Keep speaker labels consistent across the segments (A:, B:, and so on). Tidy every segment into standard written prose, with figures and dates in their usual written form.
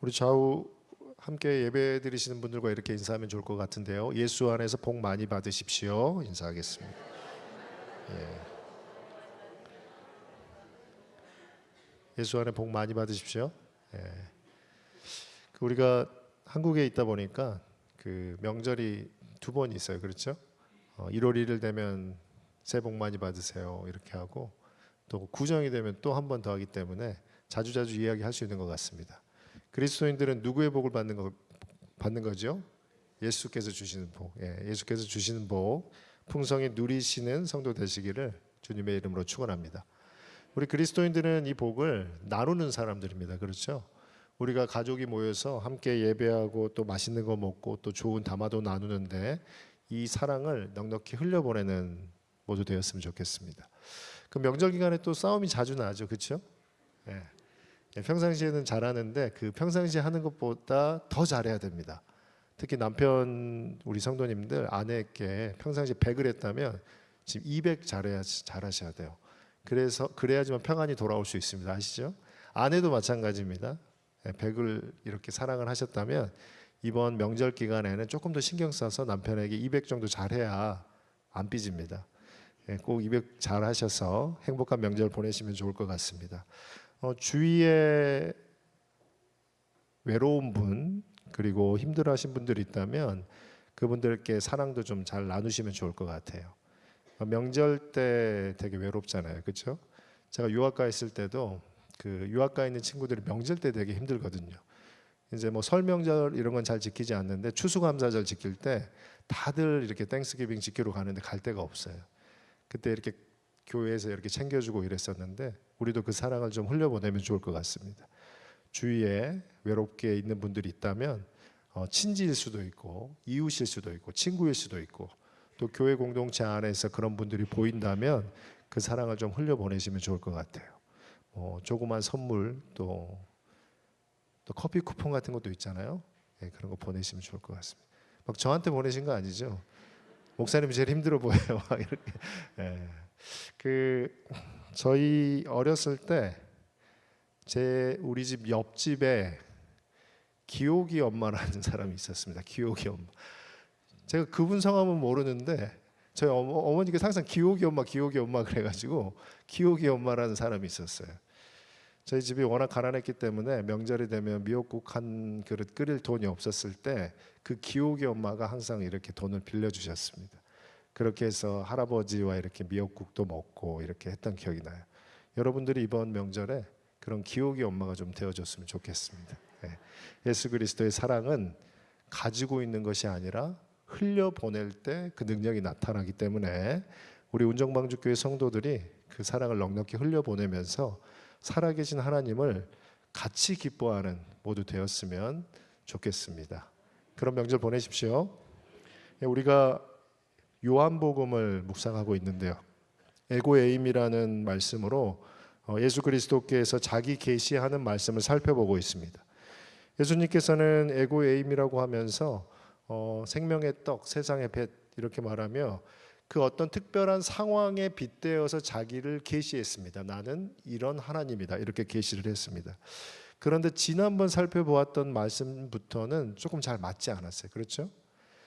A: 우리 좌우 함께 예배 드리시는 분들과 이렇게 인사하면 좋을 것 같은데요. 예수 안에서 복 많이 받으십시오. 인사하겠습니다. 예수 안에 복 많이 받으십시오. 우리가 한국에 있다 보니까 그 명절이 두 번 있어요. 그렇죠? 1월 1일 되면 새해 복 많이 받으세요. 이렇게 하고 또 구정이 되면 또 한 번 더 하기 때문에 자주자주 이야기할 수 있는 것 같습니다. 그리스도인들은 누구의 복을 받는 거죠? 예수께서 주시는 복. 예수께서 주시는 복 풍성히 누리시는 성도 되시기를 주님의 이름으로 축원합니다. 우리 그리스도인들은 이 복을 나누는 사람들입니다. 그렇죠? 우리가 가족이 모여서 함께 예배하고 또 맛있는 거 먹고 또 좋은 담화도 나누는데 이 사랑을 넉넉히 흘려보내는 모두 되었으면 좋겠습니다. 그 명절 기간에 또 싸움이 자주 나죠. 그렇죠? 평상시에는 잘하는데 그 평상시에 하는 것보다 더 잘해야 됩니다. 특히 남편 우리 성도님들 아내에게 평상시에 100을 했다면 지금 200 잘하셔야 돼요. 그래야지만 평안이 돌아올 수 있습니다. 아시죠? 아내도 마찬가지입니다. 100을 이렇게 사랑을 하셨다면 이번 명절 기간에는 조금 더 신경 써서 남편에게 200 정도 잘해야 안 삐집니다. 꼭 200 잘하셔서 행복한 명절 보내시면 좋을 것 같습니다. 주위에 외로운 분 그리고 힘들어하신 분들이 있다면 그분들께 사랑도 좀 잘 나누시면 좋을 것 같아요. 명절 때 되게 외롭잖아요, 그렇죠? 제가 유학가 있을 때도 그 유학가 있는 친구들이 명절 때 되게 힘들거든요. 이제 뭐 설 명절 이런 건 잘 지키지 않는데 추수감사절 지킬 때 다들 이렇게 땡스기빙 지키러 가는데 갈 데가 없어요. 그때 이렇게 교회에서 이렇게 챙겨주고 이랬었는데 우리도 그 사랑을 좀 흘려보내면 좋을 것 같습니다. 주위에 외롭게 있는 분들이 있다면 친지일 수도 있고 이웃일 수도 있고 친구일 수도 있고 또 교회 공동체 안에서 그런 분들이 보인다면 그 사랑을 좀 흘려보내시면 좋을 것 같아요. 조그만 선물 또 커피 쿠폰 같은 것도 있잖아요. 그런 거 보내시면 좋을 것 같습니다. 막 저한테 보내신 거 아니죠? 목사님 제일 힘들어 보여요. 막 이렇게. 저희 어렸을 때 우리 집 옆집에 기옥이 엄마라는 사람이 있었습니다. 기옥이 엄마. 제가 그분 성함은 모르는데 저희 어머니가 항상 기옥이 엄마 그래가지고 기옥이 엄마라는 사람이 있었어요. 저희 집이 워낙 가난했기 때문에 명절이 되면 미역국 한 그릇 끓일 돈이 없었을 때 그 기옥이 엄마가 항상 이렇게 돈을 빌려주셨습니다. 그렇게 해서 할아버지와 이렇게 미역국도 먹고 이렇게 했던 기억이 나요. 여러분들이 이번 명절에 그런 기옥이 엄마가 좀 되어줬으면 좋겠습니다. 예수 그리스도의 사랑은 가지고 있는 것이 아니라 흘려보낼 때 그 능력이 나타나기 때문에 우리 운정방주교회 성도들이 그 사랑을 넉넉히 흘려보내면서 살아계신 하나님을 같이 기뻐하는 모두 되었으면 좋겠습니다. 그런 명절 보내십시오. 우리가 요한복음을 묵상하고 있는데요. 에고에임이라는 말씀으로 예수 그리스도께서 자기 계시하는 말씀을 살펴보고 있습니다. 예수님께서는 에고에임이라고 하면서 생명의 떡, 세상의 벳 이렇게 말하며 그 어떤 특별한 상황에 빗대어서 자기를 계시했습니다. 나는 이런 하나님이다 이렇게 계시를 했습니다. 그런데 지난번 살펴보았던 말씀부터는 조금 잘 맞지 않았어요. 그렇죠?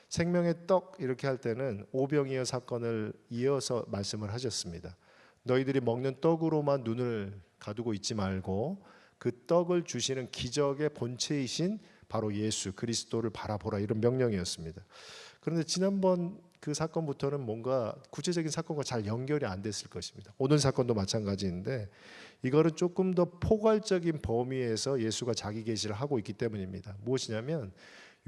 A: 생명의 떡 이렇게 할 때는 오병이어 사건을 이어서 말씀을 하셨습니다. 너희들이 먹는 떡으로만 눈을 가두고 있지 말고 그 떡을 주시는 기적의 본체이신 바로 예수 그리스도를 바라보라 이런 명령이었습니다. 그런데 지난번 그 사건부터는 뭔가 구체적인 사건과 잘 연결이 안 됐을 것입니다. 오늘 사건도 마찬가지인데 이거는 조금 더 포괄적인 범위에서 예수가 자기 계시를 하고 있기 때문입니다. 무엇이냐면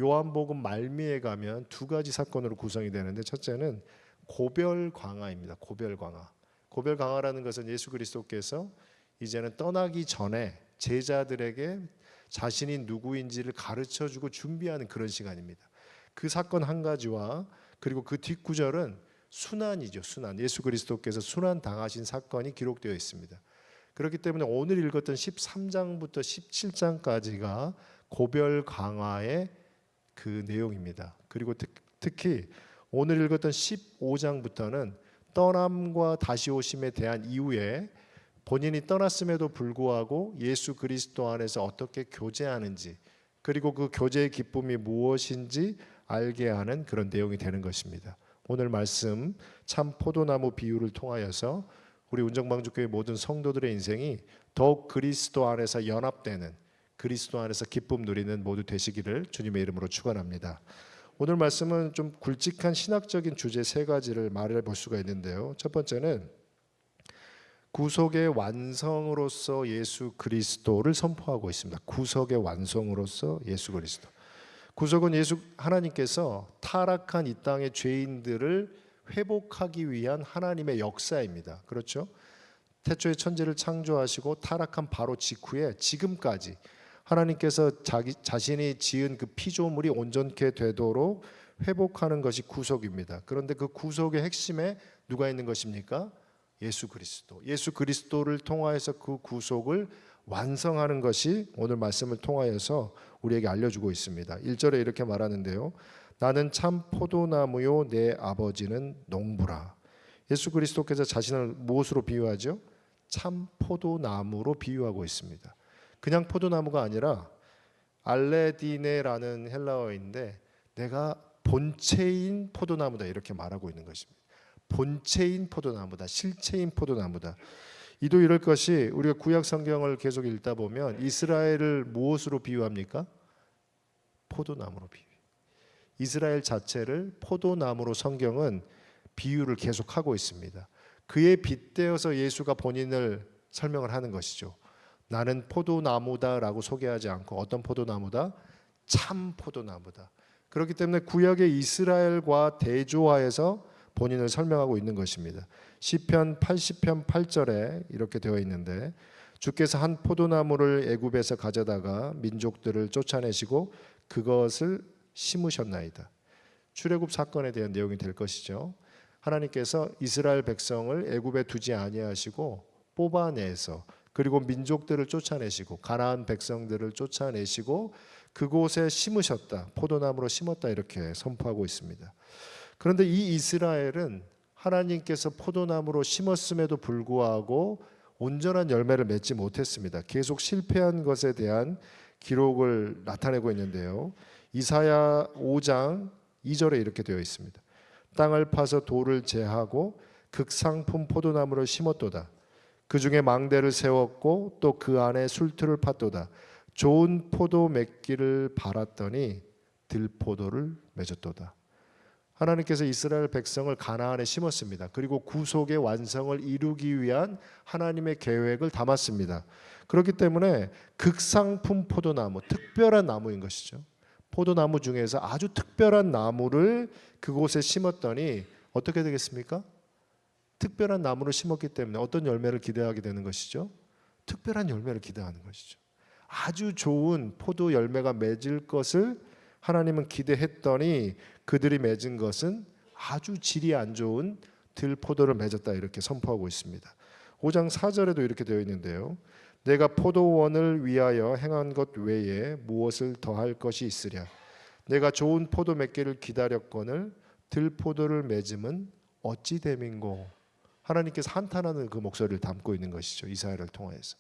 A: 요한복음 말미에 가면 두 가지 사건으로 구성이 되는데 첫째는 고별광화입니다. 고별광화. 고별광화라는 것은 예수 그리스도께서 이제는 떠나기 전에 제자들에게 자신이 누구인지를 가르쳐주고 준비하는 그런 시간입니다. 그 사건 한 가지와 그리고 그 뒷구절은 순환이죠. 순환. 예수 그리스도께서 순환 당하신 사건이 기록되어 있습니다. 그렇기 때문에 오늘 읽었던 13장부터 17장까지가 고별광화의 그 내용입니다. 그리고 특히 오늘 읽었던 15장부터는 떠남과 다시 오심에 대한 이후에 본인이 떠났음에도 불구하고 예수 그리스도 안에서 어떻게 교제하는지 그리고 그 교제의 기쁨이 무엇인지 알게 하는 그런 내용이 되는 것입니다. 오늘 말씀 참 포도나무 비유를 통하여서 우리 운정방주교회 모든 성도들의 인생이 더욱 그리스도 안에서 연합되는, 그리스도 안에서 기쁨 누리는 모두 되시기를 주님의 이름으로 축원합니다. 오늘 말씀은 좀 굵직한 신학적인 주제 세 가지를 말해 볼 수가 있는데요. 첫 번째는 구속의 완성으로서 예수 그리스도를 선포하고 있습니다. 구속의 완성으로서 예수 그리스도. 구속은 예수 하나님께서 타락한 이 땅의 죄인들을 회복하기 위한 하나님의 역사입니다. 그렇죠? 태초에 천지를 창조하시고 타락한 바로 직후에 지금까지 하나님께서 자신이 지은 그 피조물이 온전케 되도록 회복하는 것이 구속입니다. 그런데 그 구속의 핵심에 누가 있는 것입니까? 예수 그리스도. 예수 그리스도를 통하여서 그 구속을 완성하는 것이 오늘 말씀을 통하여서 우리에게 알려주고 있습니다. 1절에 이렇게 말하는데요. 나는 참 포도나무요 내 아버지는 농부라. 예수 그리스도께서 자신을 무엇으로 비유하죠? 참 포도나무로 비유하고 있습니다. 그냥 포도나무가 아니라 알레디네라는 헬라어인데 내가 본체인 포도나무다 이렇게 말하고 있는 것입니다. 본체인 포도나무다, 실체인 포도나무다. 이도 이럴 것이 우리가 구약 성경을 계속 읽다 보면 이스라엘을 무엇으로 비유합니까? 포도나무로 비유. 이스라엘 자체를 포도나무로 성경은 비유를 계속하고 있습니다. 그에 빗대어서 예수가 본인을 설명을 하는 것이죠. 나는 포도나무다라고 소개하지 않고 어떤 포도나무다? 참 포도나무다. 그렇기 때문에 구약의 이스라엘과 대조하여서 본인을 설명하고 있는 것입니다. 시편 80편 8절에 이렇게 되어 있는데 주께서 한 포도나무를 애굽에서 가져다가 민족들을 쫓아내시고 그것을 심으셨나이다. 출애굽 사건에 대한 내용이 될 것이죠. 하나님께서 이스라엘 백성을 애굽에 두지 아니하시고 뽑아내서 그리고 민족들을 쫓아내시고 가나안 백성들을 쫓아내시고 그곳에 심으셨다. 포도나무로 심었다 이렇게 선포하고 있습니다. 그런데 이 이스라엘은 하나님께서 포도나무로 심었음에도 불구하고 온전한 열매를 맺지 못했습니다. 계속 실패한 것에 대한 기록을 나타내고 있는데요. 이사야 5장 2절에 이렇게 되어 있습니다. 땅을 파서 돌을 제하고 극상품 포도나무를 심었도다. 그 중에 망대를 세웠고 또 그 안에 술틀을 팠도다. 좋은 포도 맺기를 바랐더니 들포도를 맺었도다. 하나님께서 이스라엘 백성을 가나안에 심었습니다. 그리고 구속의 완성을 이루기 위한 하나님의 계획을 담았습니다. 그렇기 때문에 극상품 포도나무, 특별한 나무인 것이죠. 포도나무 중에서 아주 특별한 나무를 그곳에 심었더니 어떻게 되겠습니까? 특별한 나무를 심었기 때문에 어떤 열매를 기대하게 되는 것이죠? 특별한 열매를 기대하는 것이죠. 아주 좋은 포도 열매가 맺을 것을 하나님은 기대했더니 그들이 맺은 것은 아주 질이 안 좋은 들포도를 맺었다 이렇게 선포하고 있습니다. 5장 4절에도 이렇게 되어 있는데요. 내가 포도원을 위하여 행한 것 외에 무엇을 더할 것이 있으랴. 내가 좋은 포도 맺기를 기다렸거늘 들포도를 맺음은 어찌 됨인고. 하나님께서 한탄하는 그 목소리를 담고 있는 것이죠. 이사야를 통해서.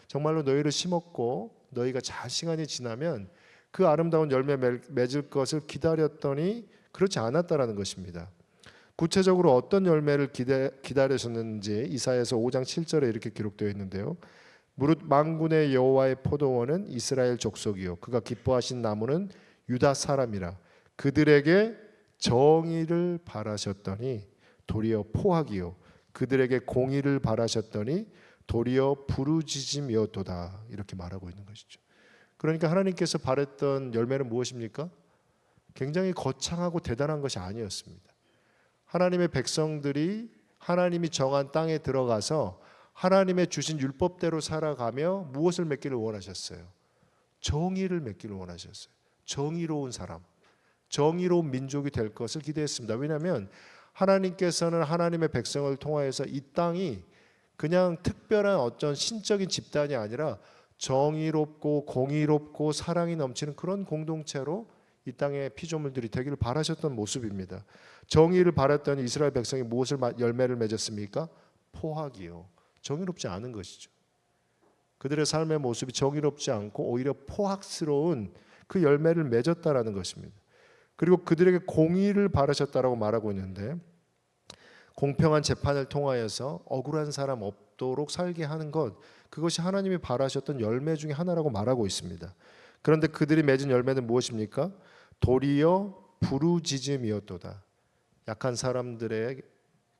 A: 정말로 너희를 심었고 너희가 잘 시간이 지나면 그 아름다운 열매 맺을 것을 기다렸더니 그렇지 않았다라는 것입니다. 구체적으로 어떤 열매를 기다리셨는지 이사야서 5장 7절에 이렇게 기록되어 있는데요. 무릇 만군의 여호와의 포도원은 이스라엘 족속이요 그가 기뻐하신 나무는 유다 사람이라. 그들에게 정의를 바라셨더니 도리어 포악이요 그들에게 공의를 바라셨더니 도리어 부르짖음이었도다. 이렇게 말하고 있는 것이죠. 그러니까 하나님께서 바랬던 열매는 무엇입니까? 굉장히 거창하고 대단한 것이 아니었습니다. 하나님의 백성들이 하나님이 정한 땅에 들어가서 하나님의 주신 율법대로 살아가며 무엇을 맺기를 원하셨어요? 정의를 맺기를 원하셨어요. 정의로운 사람, 정의로운 민족이 될 것을 기대했습니다. 왜냐하면 하나님께서는 하나님의 백성을 통하여서 이 땅이 그냥 특별한 어떤 신적인 집단이 아니라 정의롭고 공의롭고 사랑이 넘치는 그런 공동체로 이 땅의 피조물들이 되기를 바라셨던 모습입니다. 정의를 바랐더니 이스라엘 백성이 무엇을 열매를 맺었습니까? 포악이요. 정의롭지 않은 것이죠. 그들의 삶의 모습이 정의롭지 않고 오히려 포악스러운 그 열매를 맺었다라는 것입니다. 그리고 그들에게 공의를 바라셨다라고 말하고 있는데, 공평한 재판을 통하여서 억울한 사람 없도록 살게 하는 것, 그것이 하나님이 바라셨던 열매 중에 하나라고 말하고 있습니다. 그런데 그들이 맺은 열매는 무엇입니까? 도리어 부르짖음이었도다. 약한 사람들의,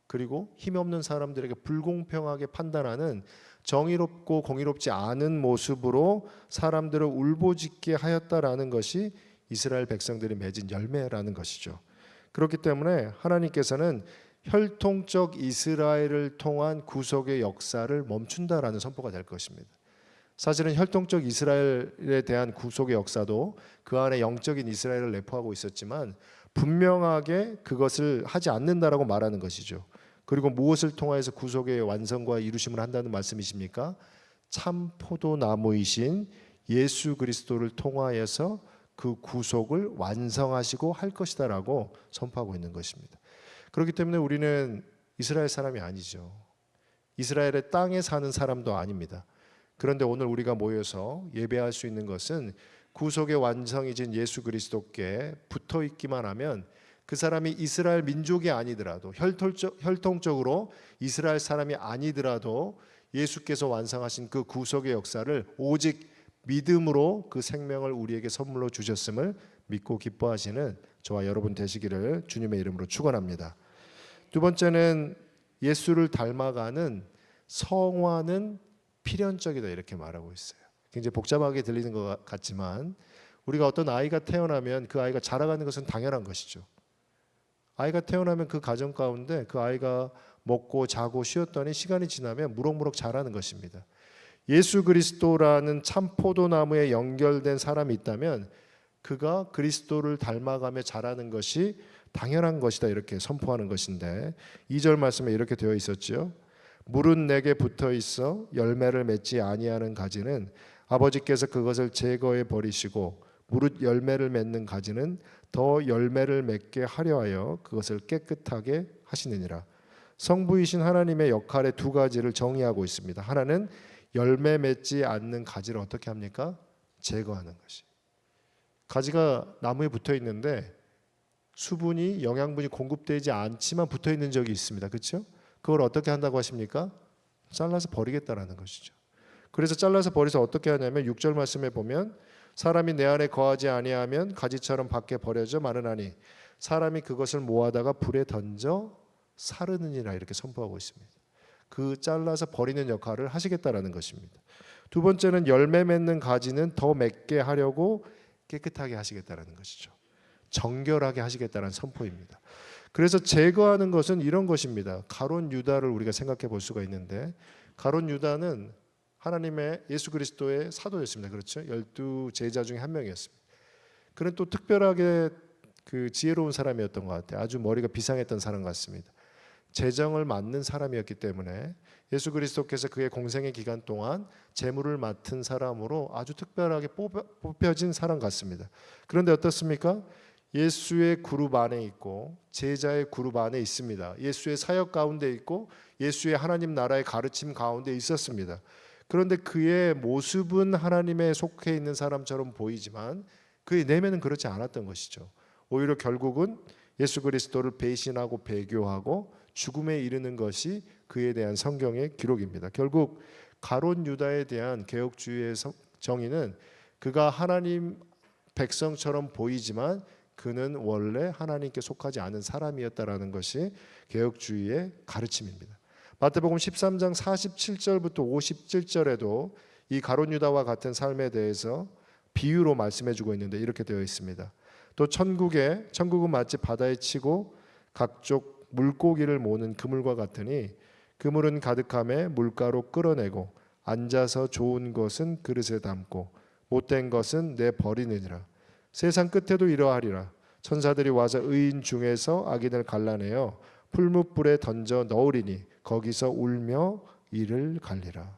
A: 그리고 힘없는 사람들에게 불공평하게 판단하는, 정의롭고 공의롭지 않은 모습으로 사람들을 울보짖게 하였다라는 것이 이스라엘 백성들이 맺은 열매라는 것이죠. 그렇기 때문에 하나님께서는 혈통적 이스라엘을 통한 구속의 역사를 멈춘다라는 선포가 될 것입니다. 사실은 혈통적 이스라엘에 대한 구속의 역사도 그 안에 영적인 이스라엘을 내포하고 있었지만 분명하게 그것을 하지 않는다라고 말하는 것이죠. 그리고 무엇을 통하여서 구속의 완성과 이루심을 한다는 말씀이십니까? 참 포도나무이신 예수 그리스도를 통하여서 그 구속을 완성하시고 할 것이다라고 선포하고 있는 것입니다. 그렇기 때문에 우리는 이스라엘 사람이 아니죠. 이스라엘의 땅에 사는 사람도 아닙니다. 그런데 오늘 우리가 모여서 예배할 수 있는 것은 구속의 완성이신 예수 그리스도께 붙어 있기만 하면, 그 사람이 이스라엘 민족이 아니더라도, 혈통적으로 이스라엘 사람이 아니더라도 예수께서 완성하신 그 구속의 역사를 오직 믿음으로 그 생명을 우리에게 선물로 주셨음을 믿고 기뻐하시는 저와 여러분 되시기를 주님의 이름으로 축원합니다. 두 번째는 예수를 닮아가는 성화는 필연적이다, 이렇게 말하고 있어요. 굉장히 복잡하게 들리는 것 같지만, 우리가 어떤 아이가 태어나면 그 아이가 자라가는 것은 당연한 것이죠. 아이가 태어나면 그 가정 가운데 그 아이가 먹고 자고 쉬었더니 시간이 지나면 무럭무럭 자라는 것입니다. 예수 그리스도라는 참 포도나무에 연결된 사람이 있다면 그가 그리스도를 닮아가며 자라는 것이 당연한 것이다, 이렇게 선포하는 것인데, 2절 말씀에 이렇게 되어 있었죠. 물은 내게 붙어 있어 열매를 맺지 아니하는 가지는 아버지께서 그것을 제거해 버리시고, 무릇 열매를 맺는 가지는 더 열매를 맺게 하려 하여 그것을 깨끗하게 하시느니라. 성부이신 하나님의 역할의 두 가지를 정의하고 있습니다. 하나는 열매 맺지 않는 가지를 어떻게 합니까? 제거하는 것이. 가지가 나무에 붙어 있는데 수분이, 영양분이 공급되지 않지만 붙어 있는 적이 있습니다. 그렇죠? 그걸 어떻게 한다고 하십니까? 잘라서 버리겠다라는 것이죠. 그래서 잘라서 버려서 어떻게 하냐면 6절 말씀에 보면, 사람이 내 안에 거하지 아니하면 가지처럼 밖에 버려져 마르나니 사람이 그것을 모아다가 불에 던져 사르느니라, 이렇게 선포하고 있습니다. 그 잘라서 버리는 역할을 하시겠다라는 것입니다. 두 번째는 열매 맺는 가지는 더 맺게 하려고 깨끗하게 하시겠다라는 것이죠. 정결하게 하시겠다는 선포입니다. 그래서 제거하는 것은 이런 것입니다. 가룟 유다를 우리가 생각해 볼 수가 있는데, 가룟 유다는 하나님의 예수 그리스도의 사도였습니다. 그렇죠? 12 제자 중에 한 명이었습니다. 그는 또 특별하게 그 지혜로운 사람이었던 것 같아요. 아주 머리가 비상했던 사람 같습니다. 재정을 맡는 사람이었기 때문에 예수 그리스도께서 그의 공생의 기간 동안 재물을 맡은 사람으로 아주 특별하게 뽑혀진 사람 같습니다. 그런데 어떻습니까? 예수의 그룹 안에 있고 제자의 그룹 안에 있습니다. 예수의 사역 가운데 있고 예수의 하나님 나라의 가르침 가운데 있었습니다. 그런데 그의 모습은 하나님에 속해 있는 사람처럼 보이지만 그의 내면은 그렇지 않았던 것이죠. 오히려 결국은 예수 그리스도를 배신하고 배교하고 죽음에 이르는 것이 그에 대한 성경의 기록입니다. 결국 가룟 유다에 대한 개혁주의의 정의는, 그가 하나님 백성처럼 보이지만 그는 원래 하나님께 속하지 않은 사람이었다라는 것이 개혁주의의 가르침입니다. 마태복음 13장 47절부터 57절에도 이 가룟 유다와 같은 삶에 대해서 비유로 말씀해주고 있는데 이렇게 되어 있습니다. 또 천국은 마치 바다에 치고 각종 물고기를 모는 그물과 같으니 그물은 가득함에 물가로 끌어내고 앉아서 좋은 것은 그릇에 담고 못된 것은 내버리느니라. 세상 끝에도 이러하리라. 천사들이 와서 의인 중에서 악인을 갈라내어 풀무불에 던져 넣으리니 거기서 울며 이를 갈리라.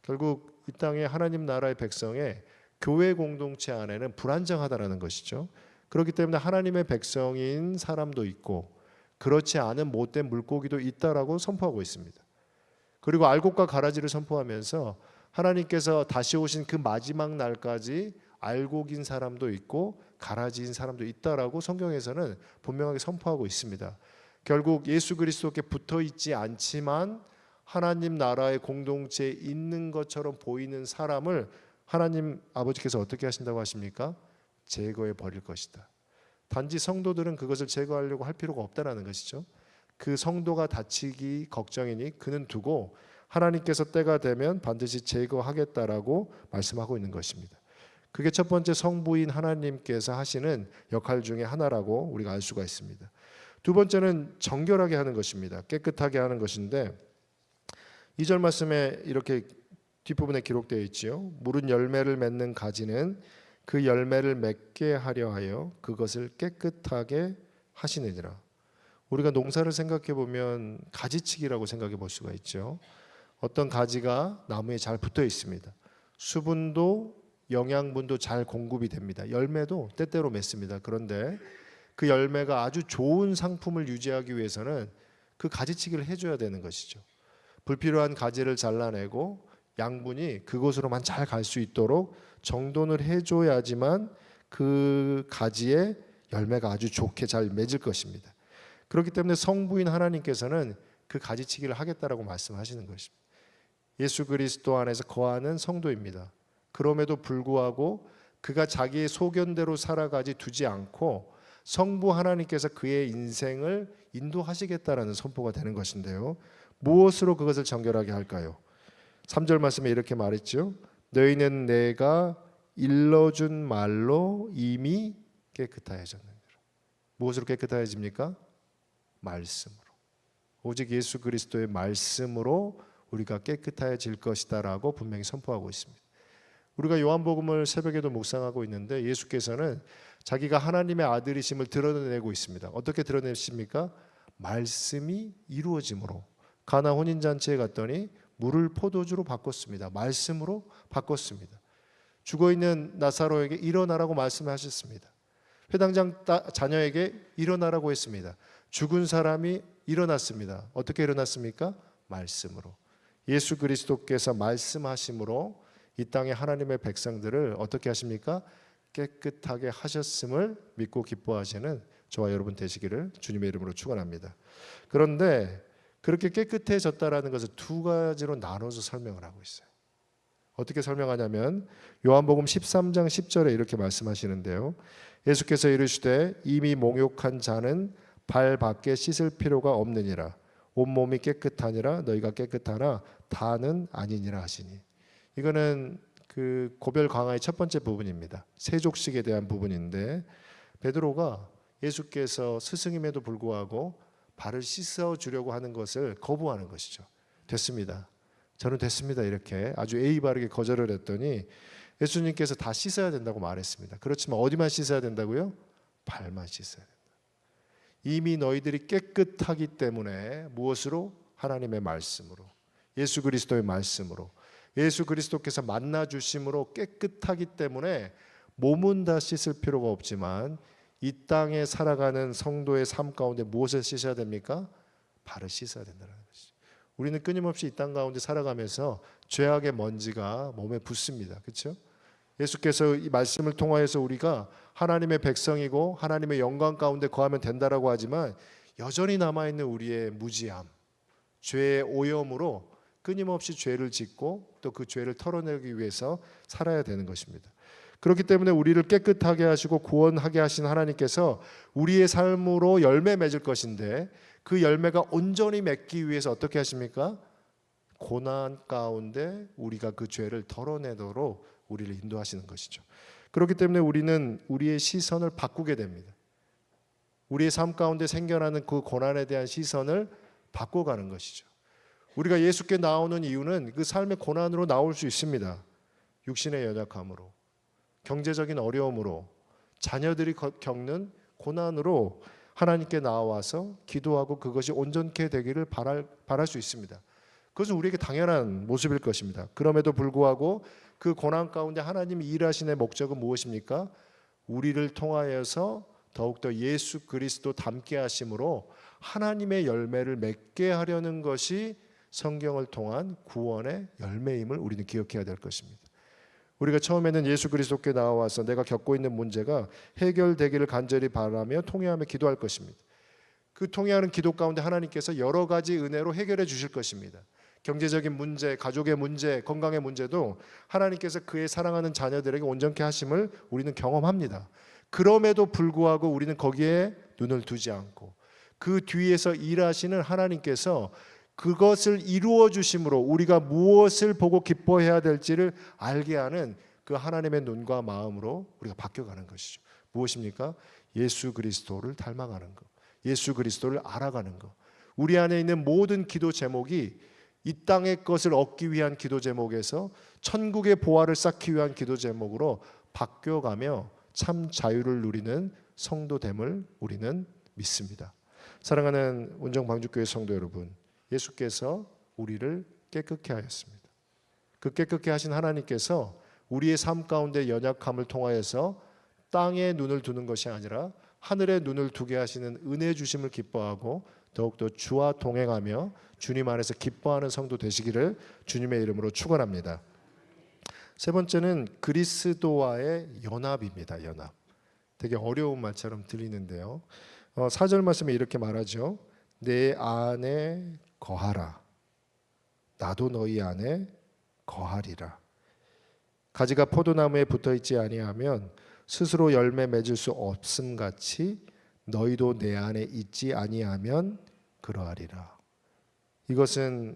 A: 결국 이 땅의 하나님 나라의 백성의 교회 공동체 안에는 불안정하다라는 것이죠. 그렇기 때문에 하나님의 백성인 사람도 있고 그렇지 않은 못된 물고기도 있다라고 선포하고 있습니다. 그리고 알곡과 가라지를 선포하면서 하나님께서 다시 오신 그 마지막 날까지 알곡인 사람도 있고 가라지인 사람도 있다라고 성경에서는 분명하게 선포하고 있습니다. 결국 예수 그리스도께 붙어 있지 않지만 하나님 나라의 공동체에 있는 것처럼 보이는 사람을 하나님 아버지께서 어떻게 하신다고 하십니까? 제거해 버릴 것이다. 단지 성도들은 그것을 제거하려고 할 필요가 없다라는 것이죠. 그 성도가 다치기 걱정이니 그는 두고 하나님께서 때가 되면 반드시 제거하겠다라고 말씀하고 있는 것입니다. 그게 첫 번째 성부인 하나님께서 하시는 역할 중에 하나라고 우리가 알 수가 있습니다. 두 번째는 정결하게 하는 것입니다. 깨끗하게 하는 것인데 2절 말씀에 이렇게 뒷부분에 기록되어 있지요. 무른 열매를 맺는 가지는 그 열매를 맺게 하려 하여 그것을 깨끗하게 하시느니라. 우리가 농사를 생각해 보면 가지치기라고 생각해 볼 수가 있죠. 어떤 가지가 나무에 잘 붙어 있습니다. 수분도 영양분도 잘 공급이 됩니다. 열매도 때때로 맺습니다. 그런데 그 열매가 아주 좋은 상품을 유지하기 위해서는 그 가지치기를 해줘야 되는 것이죠. 불필요한 가지를 잘라내고 양분이 그곳으로만 잘 갈 수 있도록 정돈을 해줘야지만 그 가지에 열매가 아주 좋게 잘 맺을 것입니다. 그렇기 때문에 성부인 하나님께서는 그 가지치기를 하겠다라고 말씀하시는 것입니다. 예수 그리스도 안에서 거하는 성도입니다. 그럼에도 불구하고 그가 자기의 소견대로 살아가지 두지 않고 성부 하나님께서 그의 인생을 인도하시겠다라는 선포가 되는 것인데요. 무엇으로 그것을 정결하게 할까요? 3절 말씀에 이렇게 말했죠. 너희는 내가 일러준 말로 이미 깨끗하여졌느니라. 무엇으로 깨끗하여집니까? 말씀으로. 오직 예수 그리스도의 말씀으로 우리가 깨끗해질 것이다라고 분명히 선포하고 있습니다. 우리가 요한복음을 새벽에도 묵상하고 있는데 예수께서는 자기가 하나님의 아들이심을 드러내고 있습니다. 어떻게 드러내십니까? 말씀이 이루어짐으로. 가나 혼인잔치에 갔더니 물을 포도주로 바꿨습니다. 말씀으로 바꿨습니다. 죽어있는 나사로에게 일어나라고 말씀하셨습니다. 회당장 자녀에게 일어나라고 했습니다. 죽은 사람이 일어났습니다. 어떻게 일어났습니까? 말씀으로. 예수 그리스도께서 말씀하심으로 이 땅의 하나님의 백성들을 어떻게 하십니까? 깨끗하게 하셨음을 믿고 기뻐하시는 저와 여러분 되시기를 주님의 이름으로 축원합니다. 그런데 그렇게 깨끗해졌다라는 것을 두 가지로 나눠서 설명을 하고 있어요. 어떻게 설명하냐면 요한복음 13장 10절에 이렇게 말씀하시는데요. 예수께서 이르시되 이미 목욕한 자는 발 밖에 씻을 필요가 없느니라. 온몸이 깨끗하니라. 너희가 깨끗하나 다는 아니니라 하시니. 이거는 그 고별 강화의 첫 번째 부분입니다. 세족식에 대한 부분인데 베드로가 예수께서 스승임에도 불구하고 발을 씻어 주려고 하는 것을 거부하는 것이죠. 됐습니다. 저는 됐습니다. 이렇게 아주 예의 바르게 거절을 했더니 예수님께서 다 씻어야 된다고 말했습니다. 그렇지만 어디만 씻어야 된다고요? 발만 씻어야 된다. 이미 너희들이 깨끗하기 때문에 무엇으로? 하나님의 말씀으로, 예수 그리스도의 말씀으로, 예수 그리스도께서 만나 주심으로 깨끗하기 때문에 몸은 다 씻을 필요가 없지만 이 땅에 살아가는 성도의 삶 가운데 무엇을 씻어야 됩니까? 발을 씻어야 된다는 것이죠. 우리는 끊임없이 이 땅 가운데 살아가면서 죄악의 먼지가 몸에 붙습니다. 그렇죠? 예수께서 이 말씀을 통하여서 우리가 하나님의 백성이고 하나님의 영광 가운데 거하면 된다라고 하지만 여전히 남아있는 우리의 무지함, 죄의 오염으로 끊임없이 죄를 짓고 또 그 죄를 털어내기 위해서 살아야 되는 것입니다. 그렇기 때문에 우리를 깨끗하게 하시고 구원하게 하신 하나님께서 우리의 삶으로 열매 맺을 것인데 그 열매가 온전히 맺기 위해서 어떻게 하십니까? 고난 가운데 우리가 그 죄를 털어내도록 우리를 인도하시는 것이죠. 그렇기 때문에 우리는 우리의 시선을 바꾸게 됩니다. 우리의 삶 가운데 생겨나는 그 고난에 대한 시선을 바꿔가는 것이죠. 우리가 예수께 나오는 이유는 그 삶의 고난으로 나올 수 있습니다. 육신의 연약함으로, 경제적인 어려움으로, 자녀들이 겪는 고난으로 하나님께 나와서 기도하고 그것이 온전케 되기를 바랄 수 있습니다. 그것은 우리에게 당연한 모습일 것입니다. 그럼에도 불구하고 그 고난 가운데 하나님이 일하시는 목적은 무엇입니까? 우리를 통하여서 더욱더 예수 그리스도 닮게 하심으로 하나님의 열매를 맺게 하려는 것이 성경을 통한 구원의 열매임을 우리는 기억해야 될 것입니다. 우리가 처음에는 예수 그리스도께 나와서 내가 겪고 있는 문제가 해결되기를 간절히 바라며 통회하며 기도할 것입니다. 그 통회하는 기도 가운데 하나님께서 여러 가지 은혜로 해결해 주실 것입니다. 경제적인 문제, 가족의 문제, 건강의 문제도 하나님께서 그의 사랑하는 자녀들에게 온전케 하심을 우리는 경험합니다. 그럼에도 불구하고 우리는 거기에 눈을 두지 않고 그 뒤에서 일하시는 하나님께서 그것을 이루어 주심으로 우리가 무엇을 보고 기뻐해야 될지를 알게 하는 그 하나님의 눈과 마음으로 우리가 바뀌어가는 것이죠. 무엇입니까? 예수 그리스도를 닮아가는 것, 예수 그리스도를 알아가는 것. 우리 안에 있는 모든 기도 제목이 이 땅의 것을 얻기 위한 기도 제목에서 천국의 보화를 쌓기 위한 기도 제목으로 바뀌어가며 참 자유를 누리는 성도됨을 우리는 믿습니다. 사랑하는 운정방주교회 성도 여러분, 예수께서 우리를 깨끗게 하였습니다. 그 깨끗게 하신 하나님께서 우리의 삶 가운데 연약함을 통하여서 땅에 눈을 두는 것이 아니라 하늘에 눈을 두게 하시는 은혜 주심을 기뻐하고 더욱더 주와 동행하며 주님 안에서 기뻐하는 성도 되시기를 주님의 이름으로 축원합니다. 세 번째는 그리스도와의 연합입니다. 연합. 되게 어려운 말처럼 들리는데요. 4절 말씀에 이렇게 말하죠. 내 안에 거하라. 나도 너희 안에 거하리라. 가지가 포도나무에 붙어있지 아니하면 스스로 열매 맺을 수 없음 같이 너희도 내 안에 있지 아니하면 그러하리라. 이것은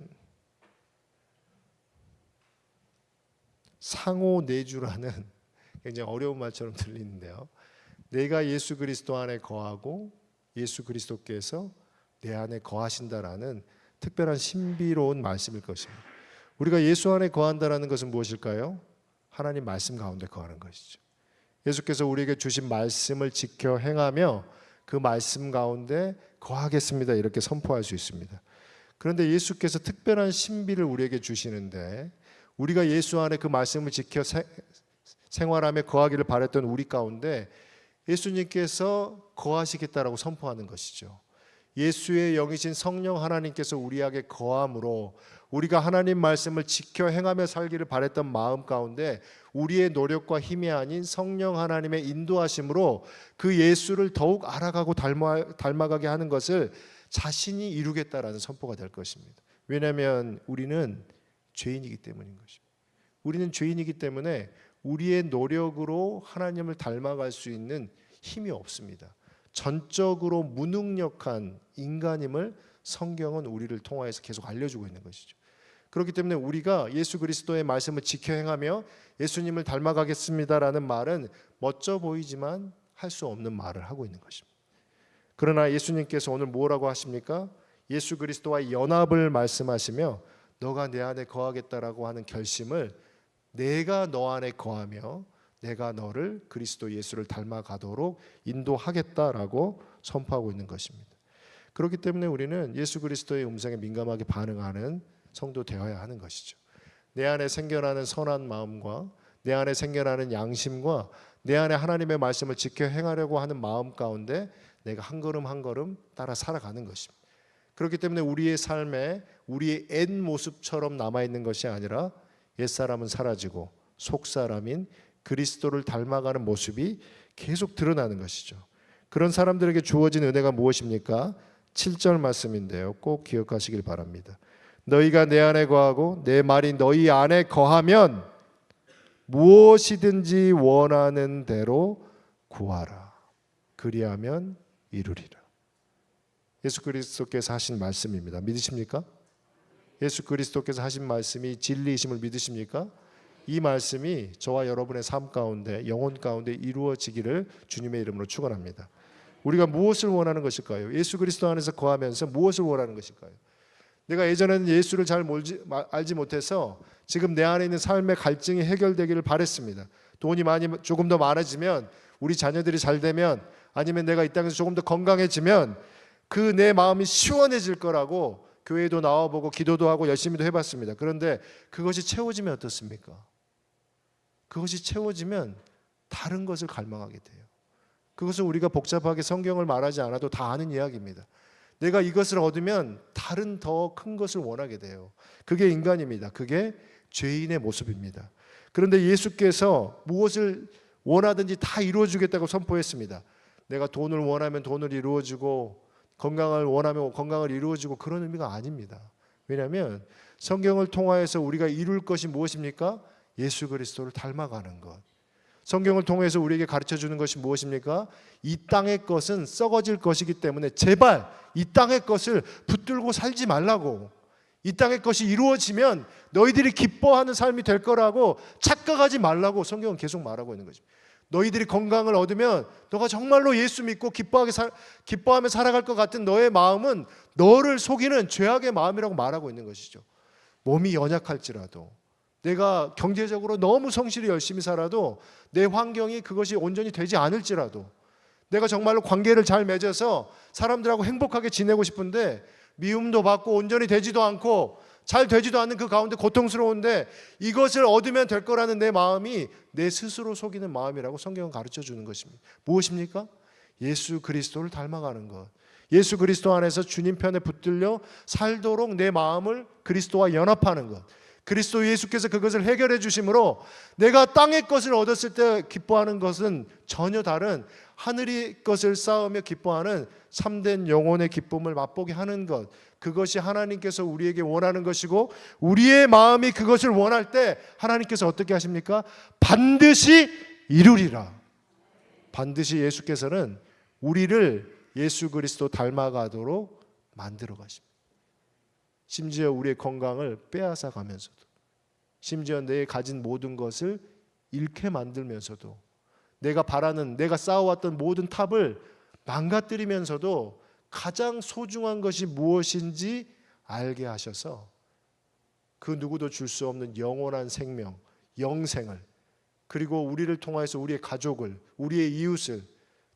A: 상호내주라는 굉장히 어려운 말처럼 들리는데요. 내가 예수 그리스도 안에 거하고 예수 그리스도께서 내 안에 거하신다라는 특별한 신비로운 말씀일 것입니다. 우리가 예수 안에 거한다라는 것은 무엇일까요? 하나님 말씀 가운데 거하는 것이죠. 예수께서 우리에게 주신 말씀을 지켜 행하며 그 말씀 가운데 거하겠습니다 이렇게 선포할 수 있습니다. 그런데 예수께서 특별한 신비를 우리에게 주시는데 우리가 예수 안에 그 말씀을 지켜 생활하며 거하기를 바랬던 우리 가운데 예수님께서 거하시겠다라고 선포하는 것이죠. 예수의 영이신 성령 하나님께서 우리에게 거함으로 우리가 하나님 말씀을 지켜 행하며 살기를 바랬던 마음 가운데 우리의 노력과 힘이 아닌 성령 하나님의 인도하심으로 그 예수를 더욱 알아가고 닮아가게 하는 것을 자신이 이루겠다라는 선포가 될 것입니다. 왜냐하면 우리는 죄인이기 때문인 것입니다. 우리는 죄인이기 때문에 우리의 노력으로 하나님을 닮아갈 수 있는 힘이 없습니다. 전적으로 무능력한 인간임을 성경은 우리를 통하여서 계속 알려주고 있는 것이죠. 그렇기 때문에 우리가 예수 그리스도의 말씀을 지켜 행하며 예수님을 닮아가겠습니다라는 말은 멋져 보이지만 할 수 없는 말을 하고 있는 것입니다. 그러나 예수님께서 오늘 뭐라고 하십니까? 예수 그리스도와의 연합을 말씀하시며 너가 내 안에 거하겠다라고 하는 결심을 내가 너 안에 거하며 내가 너를 그리스도 예수를 닮아가도록 인도하겠다라고 선포하고 있는 것입니다. 그렇기 때문에 우리는 예수 그리스도의 음성에 민감하게 반응하는 성도 되어야 하는 것이죠. 내 안에 생겨나는 선한 마음과 내 안에 생겨나는 양심과 내 안에 하나님의 말씀을 지켜 행하려고 하는 마음 가운데 내가 한 걸음 한 걸음 따라 살아가는 것입니다. 그렇기 때문에 우리의 삶에 우리의 옛 모습처럼 남아있는 것이 아니라 옛사람은 사라지고 속사람인 그리스도를 닮아가는 모습이 계속 드러나는 것이죠. 그런 사람들에게 주어진 은혜가 무엇입니까? 7절 말씀인데요. 꼭 기억하시길 바랍니다. 너희가 내 안에 거하고 내 말이 너희 안에 거하면 무엇이든지 원하는 대로 구하라. 그리하면 이루리라. 예수 그리스도께서 하신 말씀입니다. 믿으십니까? 예수 그리스도께서 하신 말씀이 진리이심을 믿으십니까? 이 말씀이 저와 여러분의 삶 가운데 영혼 가운데 이루어지기를 주님의 이름으로 축원합니다. 우리가 무엇을 원하는 것일까요? 예수 그리스도 안에서 거하면서 무엇을 원하는 것일까요? 내가 예전에는 예수를 잘 알지 못해서 지금 내 안에 있는 삶의 갈증이 해결되기를 바랬습니다. 돈이 조금 더 많아지면 우리 자녀들이 잘 되면 아니면 내가 이 땅에서 조금 더 건강해지면 그 내 마음이 시원해질 거라고 교회도 나와보고 기도도 하고 열심히도 해봤습니다. 그런데 그것이 채워지면 어떻습니까? 그것이 채워지면 다른 것을 갈망하게 돼요. 그것은 우리가 복잡하게 성경을 말하지 않아도 다 아는 이야기입니다. 내가 이것을 얻으면 다른 더 큰 것을 원하게 돼요. 그게 인간입니다. 그게 죄인의 모습입니다. 그런데 예수께서 무엇을 원하든지 다 이루어주겠다고 선포했습니다. 내가 돈을 원하면 돈을 이루어주고 건강을 원하면 건강을 이루어주고 그런 의미가 아닙니다. 왜냐하면 성경을 통하여서 우리가 이룰 것이 무엇입니까? 예수 그리스도를 닮아가는 것. 성경을 통해서 우리에게 가르쳐주는 것이 무엇입니까? 이 땅의 것은 썩어질 것이기 때문에 제발 이 땅의 것을 붙들고 살지 말라고. 이 땅의 것이 이루어지면 너희들이 기뻐하는 삶이 될 거라고 착각하지 말라고 성경은 계속 말하고 있는 거죠. 너희들이 건강을 얻으면 너가 정말로 예수 믿고 기뻐하며 살아갈 것 같은 너의 마음은 너를 속이는 죄악의 마음이라고 말하고 있는 것이죠. 몸이 연약할지라도 내가 경제적으로 너무 성실히 열심히 살아도 내 환경이 그것이 온전히 되지 않을지라도 내가 정말로 관계를 잘 맺어서 사람들하고 행복하게 지내고 싶은데 미움도 받고 온전히 되지도 않고 잘 되지도 않는 그 가운데 고통스러운데 이것을 얻으면 될 거라는 내 마음이 내 스스로 속이는 마음이라고 성경은 가르쳐 주는 것입니다. 무엇입니까? 예수 그리스도를 닮아가는 것. 예수 그리스도 안에서 주님 편에 붙들려 살도록 내 마음을 그리스도와 연합하는 것. 그리스도 예수께서 그것을 해결해 주심으로 내가 땅의 것을 얻었을 때 기뻐하는 것은 전혀 다른 하늘의 것을 쌓으며 기뻐하는 참된 영혼의 기쁨을 맛보게 하는 것. 그것이 하나님께서 우리에게 원하는 것이고 우리의 마음이 그것을 원할 때 하나님께서 어떻게 하십니까? 반드시 이루리라. 반드시 예수께서는 우리를 예수 그리스도 닮아가도록 만들어 가십니다. 심지어 우리의 건강을 빼앗아 가면서도 심지어 내 가진 모든 것을 잃게 만들면서도 내가 바라는 내가 쌓아왔던 모든 탑을 망가뜨리면서도 가장 소중한 것이 무엇인지 알게 하셔서 그 누구도 줄 수 없는 영원한 생명, 영생을 그리고 우리를 통하여서 우리의 가족을 우리의 이웃을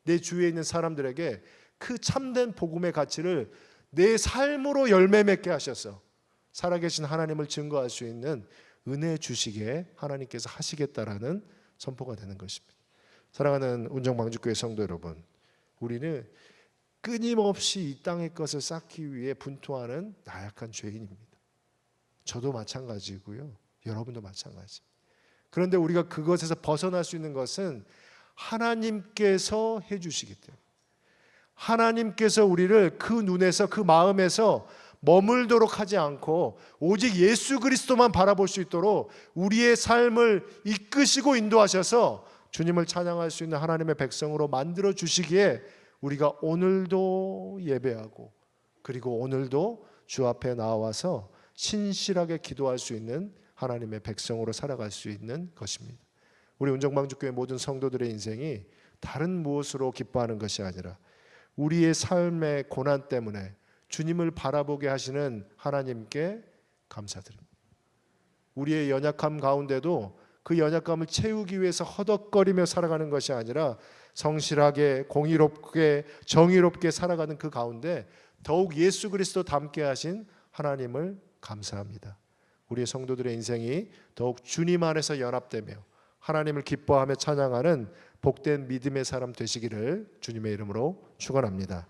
A: 내 주위에 있는 사람들에게 그 참된 복음의 가치를 내 삶으로 열매 맺게 하셔서 살아계신 하나님을 증거할 수 있는 은혜 주시게 하나님께서 하시겠다라는 선포가 되는 것입니다. 사랑하는 운정방주교회 성도 여러분, 우리는 끊임없이 이 땅의 것을 쌓기 위해 분투하는 나약한 죄인입니다. 저도 마찬가지고요. 여러분도 마찬가지. 그런데 우리가 그것에서 벗어날 수 있는 것은 하나님께서 해주시기 때문에 하나님께서 우리를 그 눈에서 그 마음에서 머물도록 하지 않고 오직 예수 그리스도만 바라볼 수 있도록 우리의 삶을 이끄시고 인도하셔서 주님을 찬양할 수 있는 하나님의 백성으로 만들어 주시기에 우리가 오늘도 예배하고 그리고 오늘도 주 앞에 나와서 신실하게 기도할 수 있는 하나님의 백성으로 살아갈 수 있는 것입니다. 우리 운정방주교회 모든 성도들의 인생이 다른 무엇으로 기뻐하는 것이 아니라 우리의 삶의 고난 때문에 주님을 바라보게 하시는 하나님께 감사드립니다. 우리의 연약함 가운데도 그 연약감을 채우기 위해서 허덕거리며 살아가는 것이 아니라 성실하게 공의롭게 정의롭게 살아가는 그 가운데 더욱 예수 그리스도 닮게 하신 하나님을 감사합니다. 우리의 성도들의 인생이 더욱 주님 안에서 연합되며 하나님을 기뻐하며 찬양하는 복된 믿음의 사람 되시기를 주님의 이름으로 축원합니다.